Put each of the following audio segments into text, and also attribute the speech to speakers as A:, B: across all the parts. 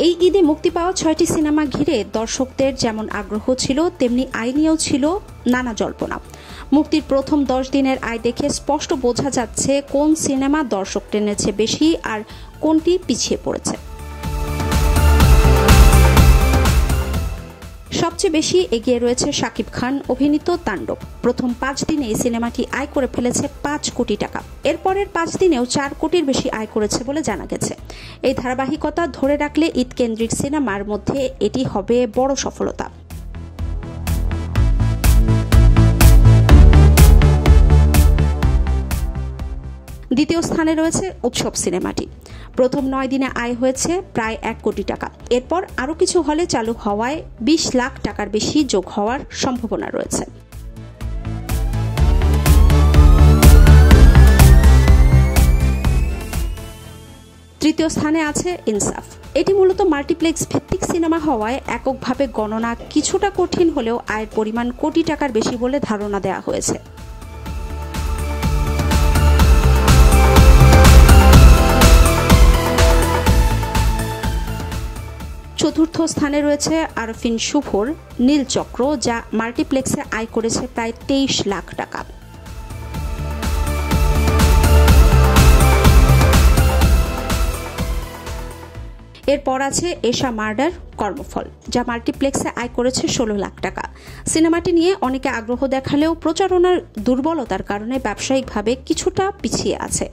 A: এই ঈদে মুক্তি পাওয়া ৬টি সিনেমা ঘিরে দর্শকদের যেমন আগ্রহ ছিল, তেমনি আয় নিয়েও ছিল নানা জল্পনা। মুক্তির প্রথম ১০ দিনের আয় দেখে স্পষ্ট বোঝা যাচ্ছে কোন সিনেমা দর্শক টেনেছে বেশি আর কোনটি পিছিয়ে পড়েছে। সবচেয়ে বেশি এগিয়ে রয়েছে শাকিব খান অভিনীত তাণ্ডব। প্রথম ৫ দিনে এই সিনেমাটি আয় করে ফেলেছে ৫ কোটি টাকা। এরপরের ৫ দিনেও ৪ কোটির বেশি আয় করেছে বলে জানা গেছে। এই ধারাবাহিকতা ধরে রাখলে ঈদ কেন্দ্রিক সিনেমার মধ্যে এটি হবে বড় সফলতা। দ্বিতীয় স্থানে রয়েছে উৎসব সিনেমাটি। প্রথম ৯ দিনে আয় হয়েছে প্রায় ১ কোটি টাকা। এরপর আরও কিছু হলে চালু হওয়ায় ২০ লাখ টাকার বেশি যোগ হওয়ার সম্ভাবনা রয়েছে। তৃতীয় স্থানে আছে ইনসাফ। এটি মূলত মাল্টিপ্লেক্স ভিত্তিক সিনেমা হওয়ায় এককভাবে গণনা কিছুটা কঠিন হলেও আয়ের পরিমাণ কোটি টাকার বেশি বলে ধারণা দেওয়া হয়েছে। চতুর্থ স্থানে রয়েছে আরফিন শুভর নীলচক্র, যা মাল্টিপ্লেক্সে আয় করেছে প্রায় ২৩ লাখ টাকা। এরপর আছে এশা মার্ডার কর্মফল, যা মাল্টিপ্লেক্সে আয় করেছে ১৬ লাখ টাকা। সিনেমাটি নিয়ে অনেকে আগ্রহ দেখালেও প্রচারণার দুর্বলতার কারণে ব্যবসায়িকভাবে কিছুটা পিছিয়ে আছে।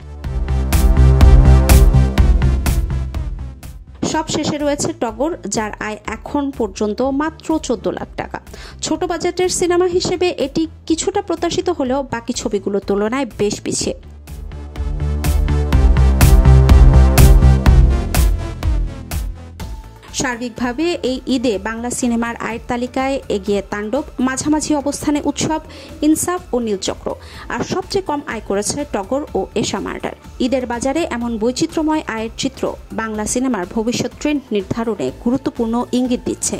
A: সব শেষে রয়েছে টগর, যার আয় এখন পর্যন্ত মাত্র ১৪ লাখ টাকা। ছোট বাজেটের সিনেমা হিসেবে এটি কিছুটা প্রত্যাশিত হলেও বাকি ছবিগুলোর তুলনায় বেশ পিছিয়ে। সার্বিকভাবে এই ঈদে বাংলা সিনেমার আয়ের তালিকায় এগিয়ে তাণ্ডব, মাঝামাঝি অবস্থানে উৎসব, ইনসাফ ও নীলচক্র, আর সবচেয়ে কম আয় করেছে টগর ও এশা মার্ডার। ঈদের বাজারে এমন বৈচিত্র্যময় আয়ের চিত্র বাংলা সিনেমার ভবিষ্যৎ ট্রেন্ড নির্ধারণে গুরুত্বপূর্ণ ইঙ্গিত দিচ্ছে।